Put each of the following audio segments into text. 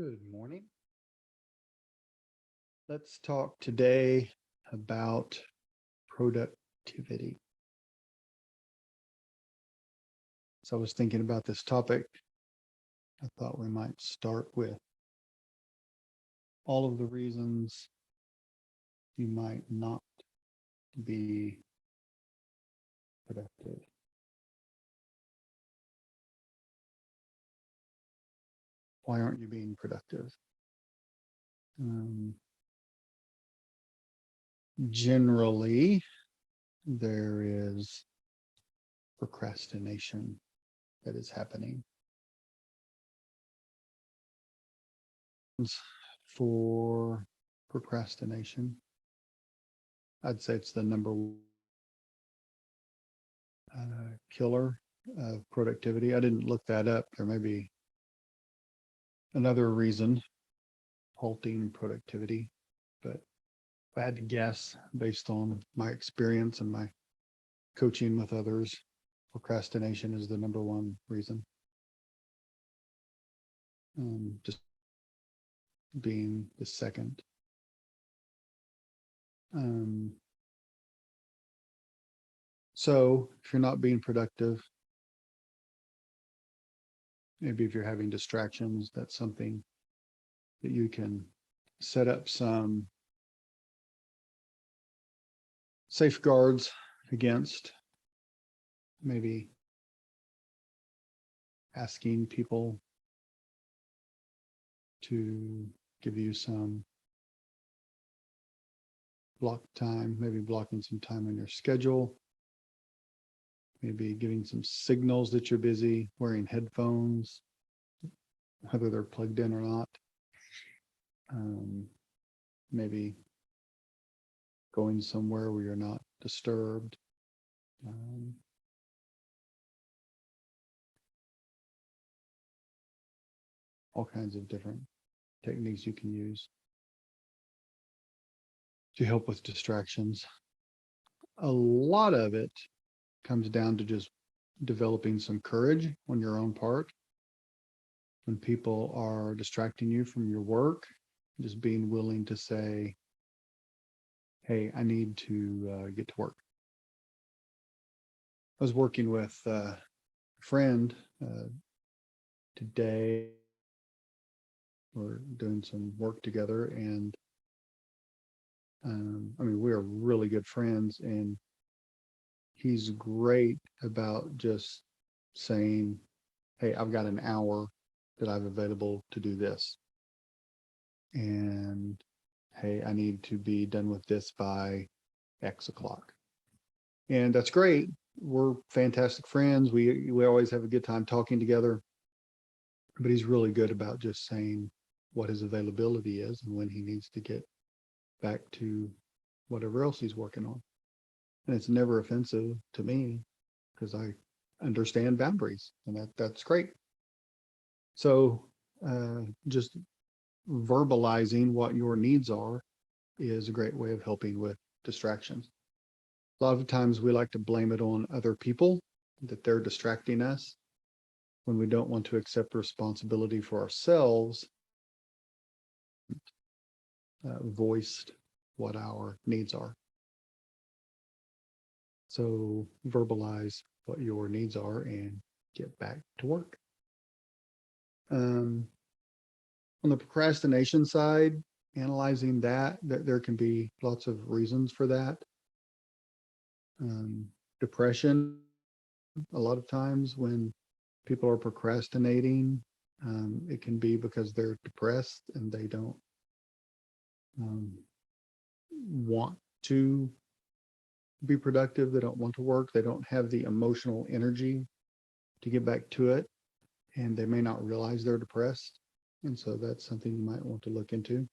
Good morning. Let's talk today about productivity. So I was thinking about this topic. I thought we might start with all of the reasons you might not be productive. Why aren't you being productive? Um, Generally, there is procrastination that is happening. For procrastination, I'd say it's the number one killer of productivity. I didn't look that up. There may be another reason halting productivity, but if I had to guess based on my experience and my coaching with others, procrastination is the number one reason. Just being the second. Um, so if you're not being productive, maybe if you're having distractions, that's something that you can set up some safeguards against. Maybe asking people to give you some block time, maybe blocking some time on your schedule, maybe giving some signals that you're busy, wearing headphones, whether they're plugged in or not. Maybe going somewhere where you're not disturbed. All kinds of different techniques you can use to help with distractions. A lot of it comes down to just developing some courage on your own part. When people are distracting you from your work, just being willing to say, hey, I need to get to work. I was working with a friend today. We're doing some work together, and we are really good friends, and he's great about just saying, hey, I've got an hour that I've available to do this. And hey, I need to be done with this by X o'clock. And that's great. We're fantastic friends. We always have a good time talking together. But he's really good about just saying what his availability is and when he needs to get back to whatever else he's working on. And it's never offensive to me because I understand boundaries, and that's great. So just verbalizing what your needs are is a great way of helping with distractions. A lot of times we like to blame it on other people, that they're distracting us, when we don't want to accept responsibility for ourselves, voiced what our needs are. So verbalize what your needs are and get back to work. On the procrastination side, analyzing that there can be lots of reasons for that. Depression, a lot of times when people are procrastinating, it can be because they're depressed and they don't want to be productive. They don't want to work. They don't have the emotional energy to get back to it, and they may not realize they're depressed. And so that's something you might want to look into.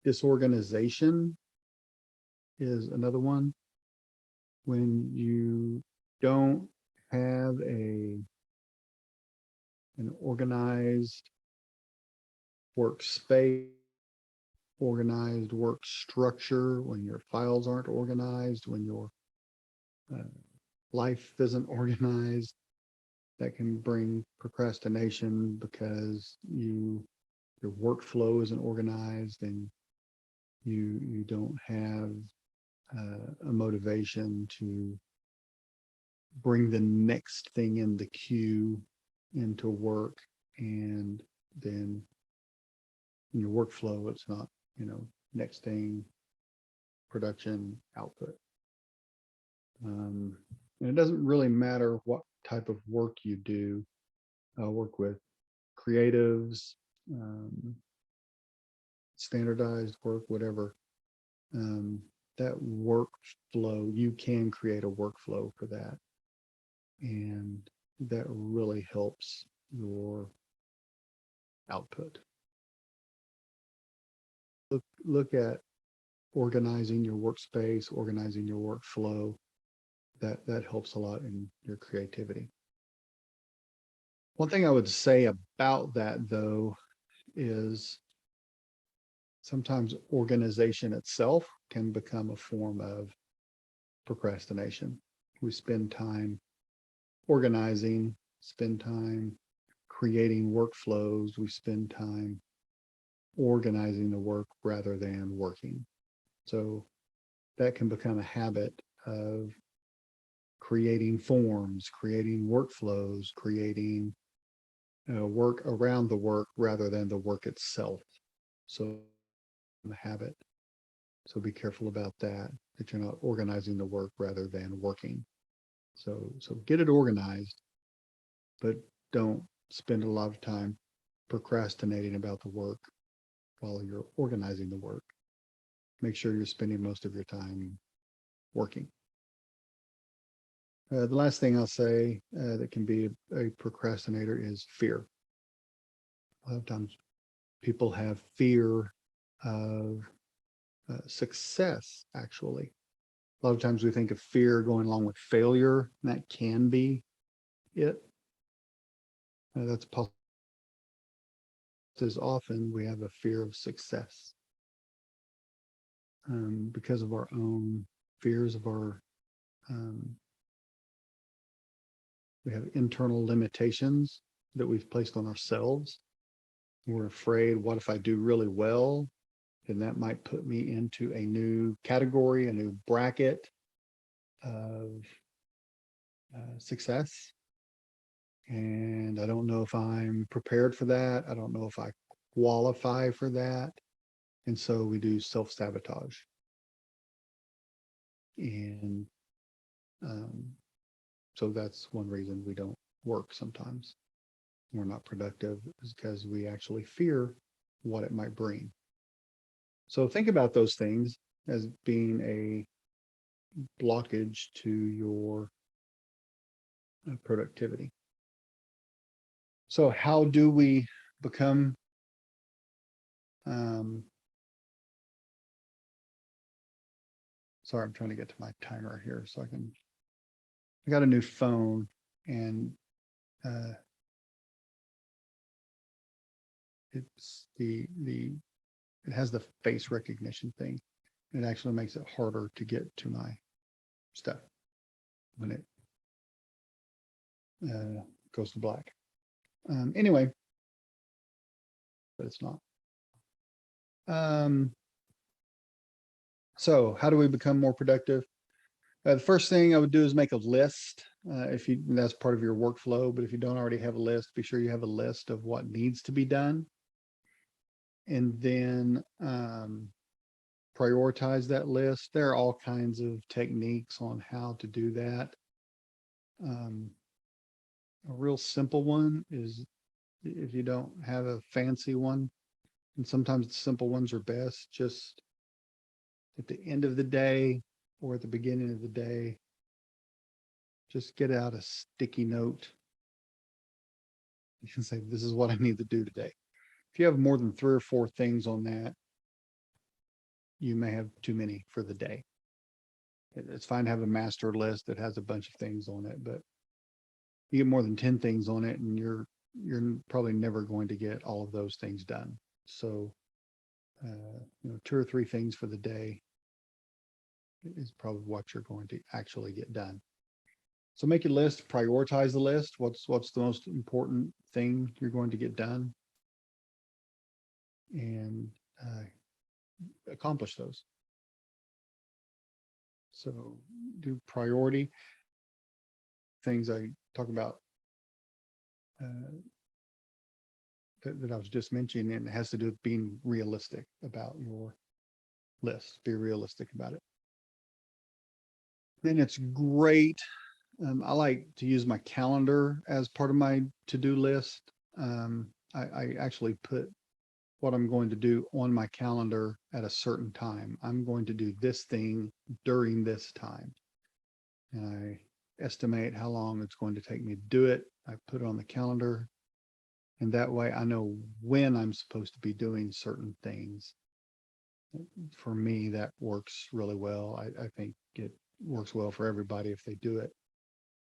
Disorganization is another one. When you don't have an organized workspace, organized work structure, when your files aren't organized, when your life isn't organized, that can bring procrastination because your workflow isn't organized, and you don't have a motivation to bring the next thing in the queue into work. And then in your workflow, it's not, next thing, production, output. And it doesn't really matter what type of work you do. I work with creatives, um, standardized work, whatever. Um, that workflow, you can create a workflow for that. And that really helps your output. Look at organizing your workspace, organizing your workflow. That helps a lot in your creativity. One thing I would say about that, though, is sometimes organization itself can become a form of procrastination. We spend time organizing, spend time creating workflows, we spend time organizing the work rather than working. So that can become a habit of creating forms, creating workflows, creating work around the work rather than the work itself. So a habit. So be careful about that you're not organizing the work rather than working. So get it organized, but don't spend a lot of time procrastinating about the work while you're organizing the work. Make sure you're spending most of your time working. The last thing I'll say that can be a procrastinator is fear. A lot of times people have fear of success, actually. A lot of times we think of fear going along with failure, and that can be it. That's possible. As often we have a fear of success because of our own fears of our, we have internal limitations that we've placed on ourselves. We're afraid, what if I do really well? Then that might put me into a new category, a new bracket of success. And I don't know if I'm prepared for that. I don't know if I qualify for that. And so we do self-sabotage. And so that's one reason we don't work sometimes. We're not productive, is because we actually fear what it might bring. So think about those things as being a blockage to your productivity. So how do we become sorry, I'm trying to get to my timer here so I got a new phone, and it's it has the face recognition thing. It actually makes it harder to get to my stuff when it goes to black. Anyway, but it's not. So how do we become more productive? The first thing I would do is make a list. If that's part of your workflow, but if you don't already have a list, be sure you have a list of what needs to be done. And then prioritize that list. There are all kinds of techniques on how to do that. A real simple one is, if you don't have a fancy one, and sometimes the simple ones are best, just at the end of the day or at the beginning of the day, just get out a sticky note. You can say, this is what I need to do today. If you have more than 3 or 4 things on that, you may have too many for the day. It's fine to have a master list that has a bunch of things on it, but you get more than 10 things on it, and you're probably never going to get all of those things done. So 2 or 3 things for the day is probably what you're going to actually get done. So make your list, prioritize the list. What's the most important thing you're going to get done, and accomplish those. So do priority things I talk about uh, that I was just mentioning, and it has to do with being realistic about your list. Be realistic about it. Then it's great. I like to use my calendar as part of my to-do list. I actually put what I'm going to do on my calendar at a certain time. I'm going to do this thing during this time. And I estimate how long it's going to take me to do it. I put it on the calendar. And that way I know when I'm supposed to be doing certain things. For me, that works really well. I think it works well for everybody if they do it.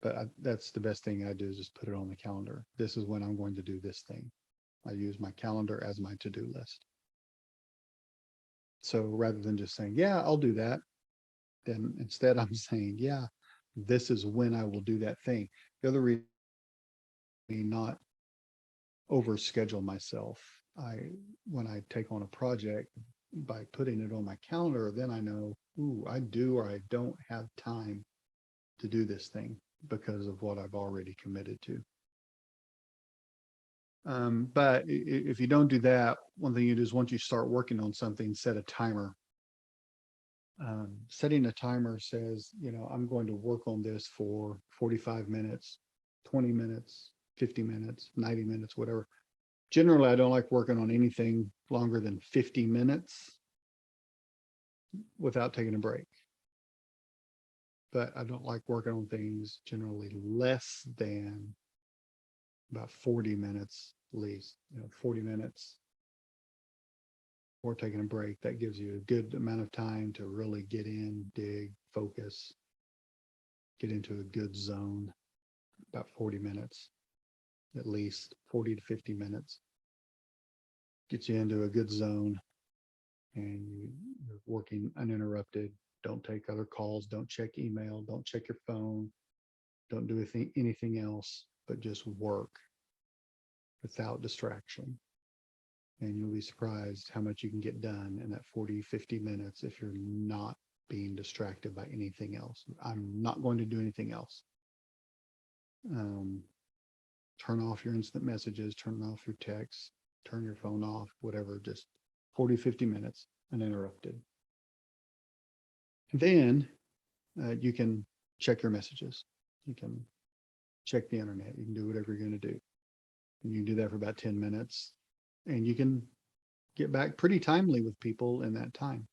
But that's the best thing I do, is just put it on the calendar. This is when I'm going to do this thing. I use my calendar as my to-do list. So rather than just saying, yeah, I'll do that, then instead I'm saying, yeah, this is when I will do that thing. The other reason, not overschedule myself. When I take on a project, by putting it on my calendar, then I know, ooh, I do or I don't have time to do this thing because of what I've already committed to. But if you don't do that, one thing you do is, once you start working on something, set a timer. Setting a timer says, I'm going to work on this for 45 minutes, 20 minutes, 50 minutes, 90 minutes, whatever. Generally, I don't like working on anything longer than 50 minutes without taking a break. But I don't like working on things generally less than about 40 minutes, at least, 40 minutes or taking a break. That gives you a good amount of time to really get in, dig, focus, get into a good zone. About 40 minutes, at least 40 to 50 minutes. Gets you into a good zone, and you're working uninterrupted. Don't take other calls. Don't check email. Don't check your phone. Don't do anything else, but just work without distraction. And you'll be surprised how much you can get done in that 40, 50 minutes if you're not being distracted by anything else. I'm not going to do anything else. Turn off your instant messages, turn off your texts, turn your phone off, whatever, just 40, 50 minutes uninterrupted. And then you can check your messages. You can check the internet. You can do whatever you're going to do. And you can do that for about 10 minutes. And you can get back pretty timely with people in that time.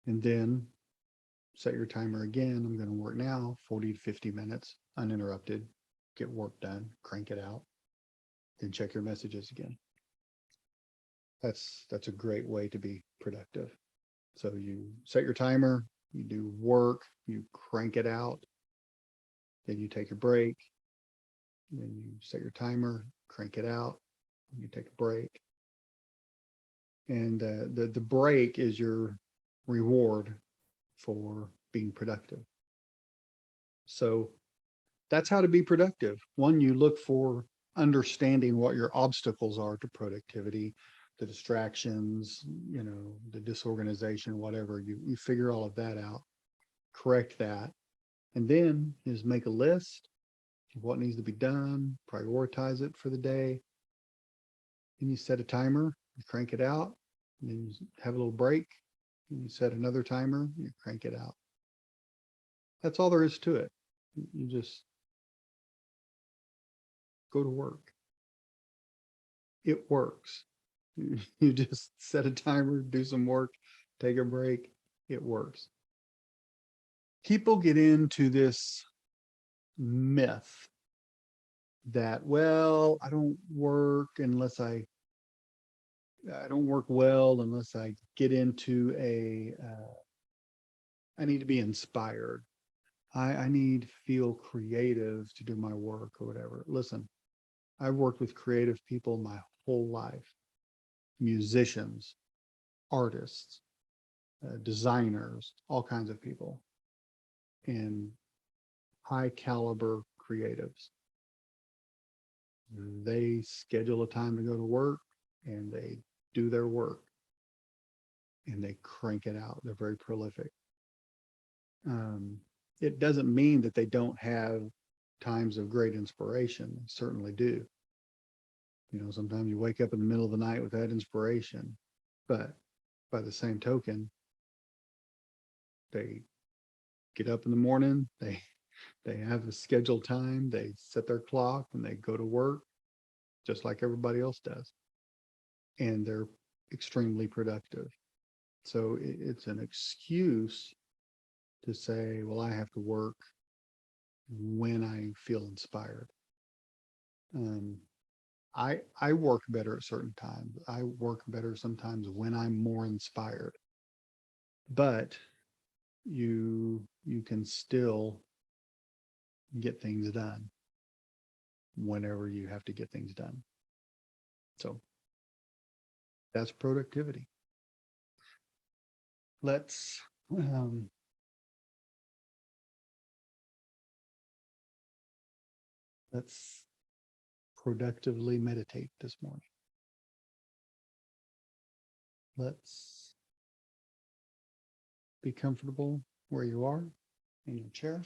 And then set your timer again. I'm going to work now 40 to 50 minutes uninterrupted. Get work done, crank it out, then check your messages again. That's a great way to be productive. So you set your timer, you do work, you crank it out, then you take a break, then you set your timer, crank it out, you take a break. And the break is your reward for being productive. So that's how to be productive. One, you look for understanding what your obstacles are to productivity, the distractions, the disorganization, whatever. You figure all of that out, correct that, and then is make a list of what needs to be done, prioritize it for the day. Then you set a timer, you crank it out, and then you have a little break, and you set another timer, you crank it out. That's all there is to it. You just go to work. It works. You just set a timer, do some work, take a break. It works. People get into this myth that, well, I don't work well unless I get into I need to be inspired. I need to feel creative to do my work or whatever. Listen, I've worked with creative people my whole life. Musicians, artists, designers, all kinds of people. And high caliber creatives. They schedule a time to go to work and they do their work and they crank it out. They're very prolific. Um, it doesn't mean that they don't have times of great inspiration. They certainly do. You know, sometimes you wake up in the middle of the night with that inspiration, but by the same token, they get up in the morning, they have a scheduled time, they set their clock and they go to work just like everybody else does. And they're extremely productive. So it's an excuse to say, well, I have to work when I feel inspired. Um, I work better at certain times. I work better sometimes when I'm more inspired. But you can still get things done whenever you have to get things done. So that's productivity. Let's um, let's productively meditate this morning. Let's be comfortable where you are in your chair.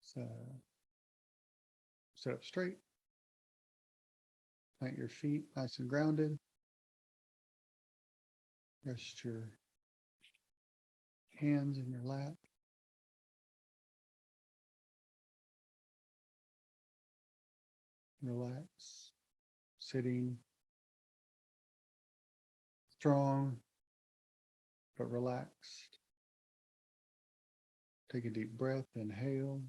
So sit up straight. Plant your feet nice and grounded. Rest your hands in your lap. Relax. Sitting strong but relaxed. Take a deep breath. Inhale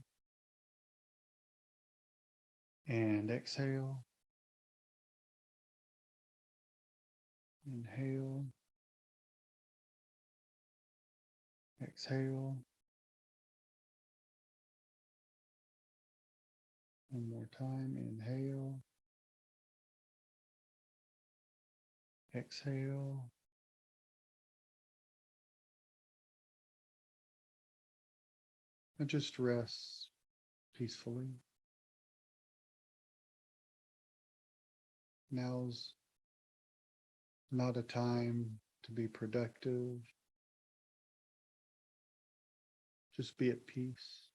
and exhale. Inhale. Exhale. One more time. Inhale. Exhale. And just rest peacefully. Now's not a time to be productive. Just be at peace.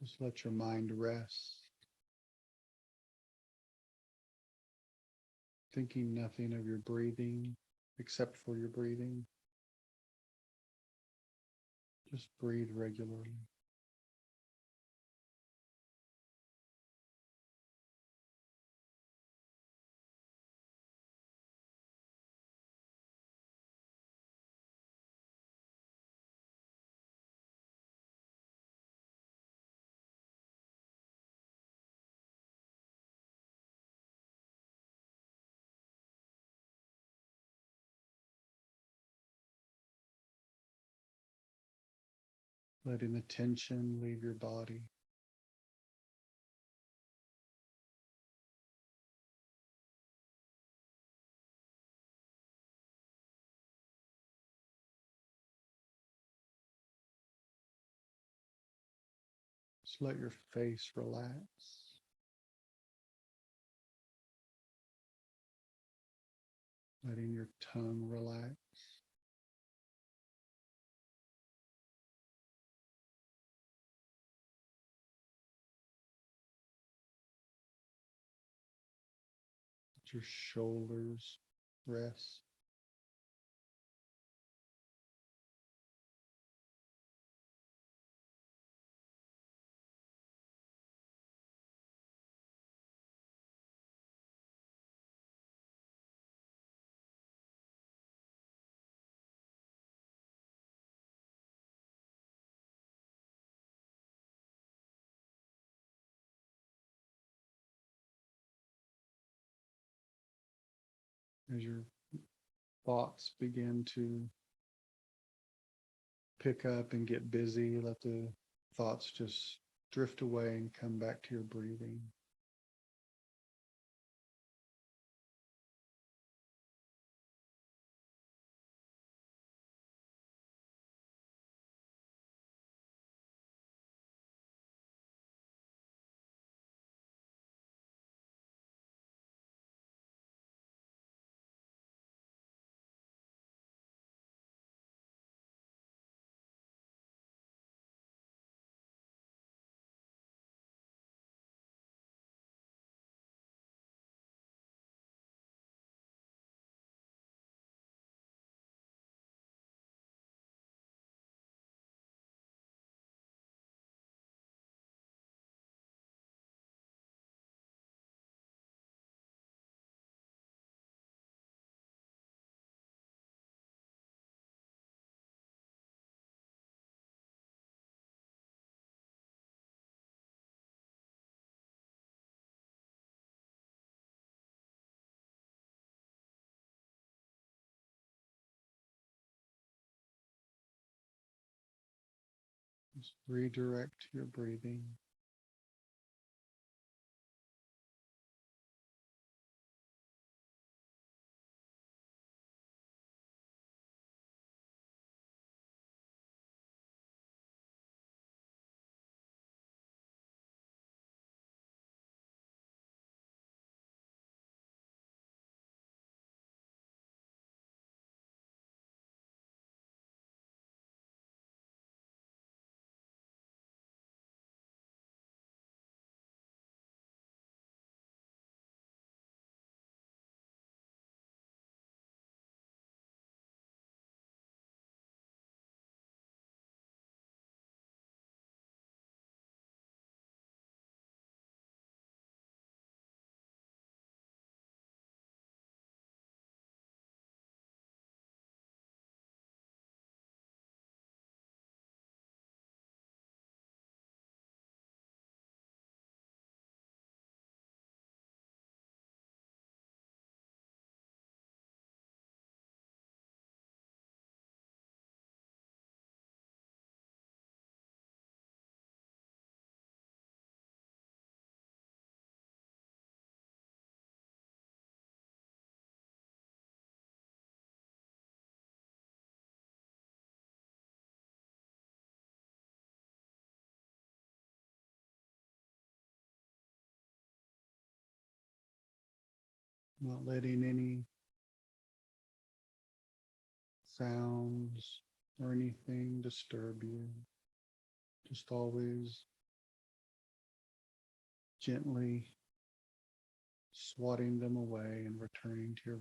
Just let your mind rest, thinking nothing of your breathing except for your breathing. Just breathe regularly. Letting the tension leave your body. Just let your face relax. Letting your tongue relax. Let your shoulders rest. As your thoughts begin to pick up and get busy, let the thoughts just drift away and come back to your breathing. Just redirect your breathing. Not letting any sounds or anything disturb you. Just always gently swatting them away and returning to your.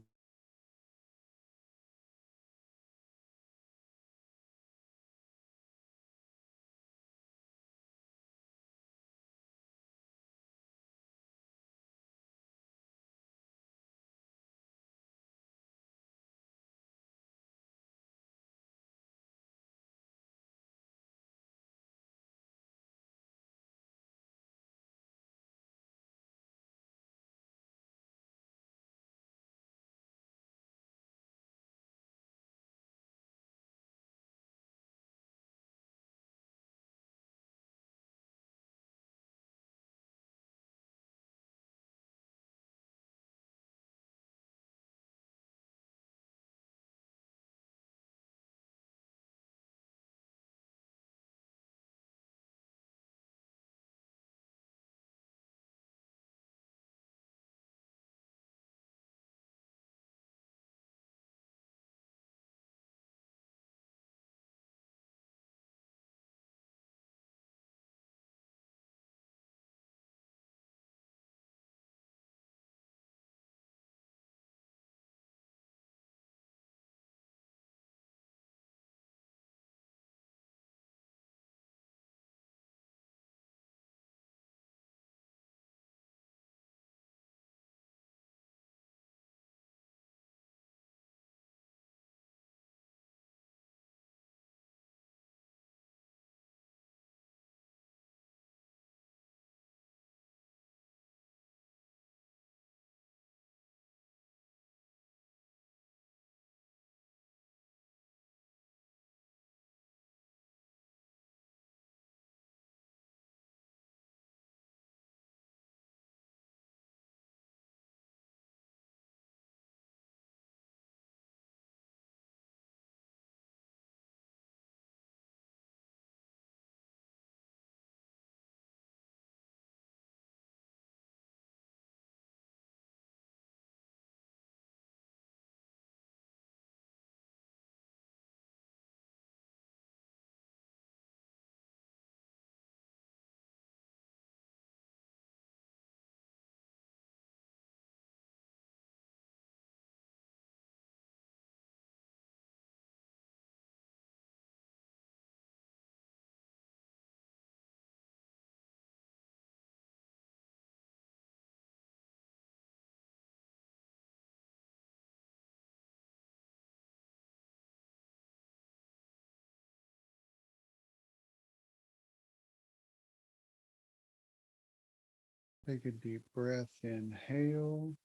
Take a deep breath, inhale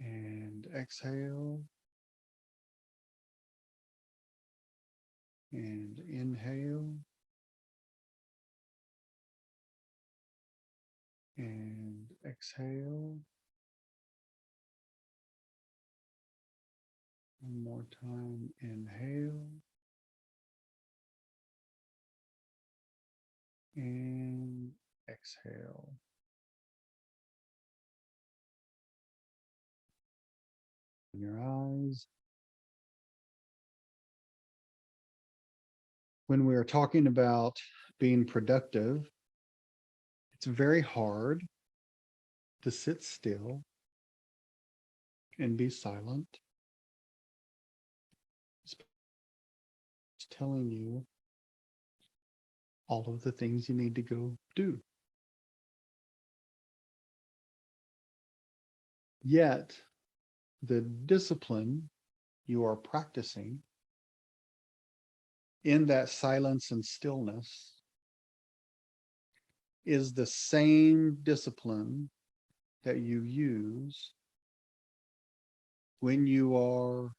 and exhale. And inhale. And exhale. One more time. Inhale. And exhale. In your eyes. When we are talking about being productive, it's very hard to sit still and be silent. It's telling you all of the things you need to go do. Yet, the discipline you are practicing in that silence and stillness is the same discipline that you use when you are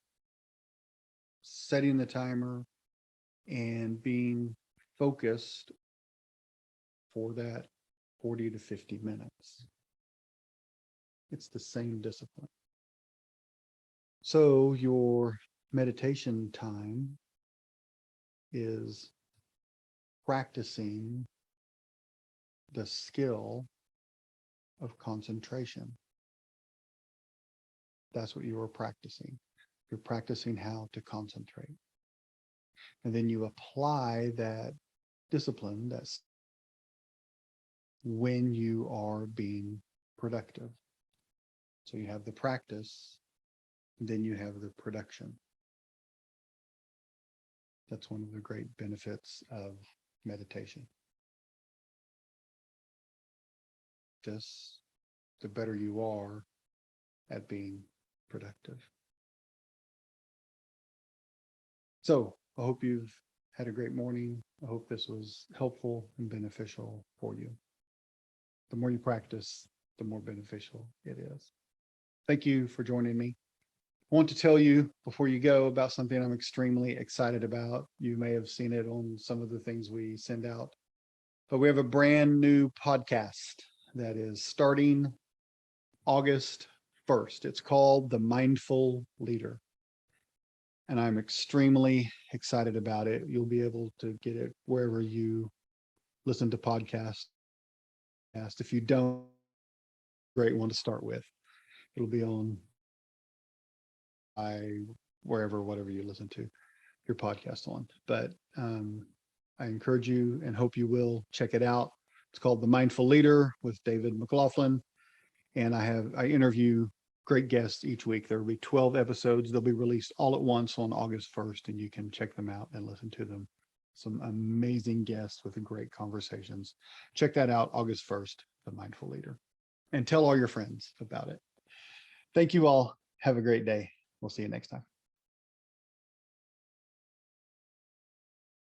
setting the timer and being focused for that 40 to 50 minutes. It's the same discipline. So your meditation time is practicing the skill of concentration. That's what you are practicing. You're practicing how to concentrate. And then you apply that discipline that's when you are being productive. So you have the practice, then you have the production. That's one of the great benefits of meditation. Just the better you are at being productive. So I hope you've had a great morning. I hope this was helpful and beneficial for you. The more you practice, the more beneficial it is. Thank you for joining me. I want to tell you before you go about something I'm extremely excited about. You may have seen it on some of the things we send out, but we have a brand new podcast that is starting August 1st. It's called The Mindful Leader. And I'm extremely excited about it. You'll be able to get it wherever you listen to podcasts. If you don't, great one to start with. It'll be on whatever you listen to your podcast on. But I encourage you and hope you will check it out. It's called The Mindful Leader with David McLaughlin. And I interview great guests each week. There will be 12 episodes. They'll be released all at once on August 1st, and you can check them out and listen to them. Some amazing guests with great conversations. Check that out August 1st, The Mindful Leader. And tell all your friends about it. Thank you all. Have a great day. We'll see you next time.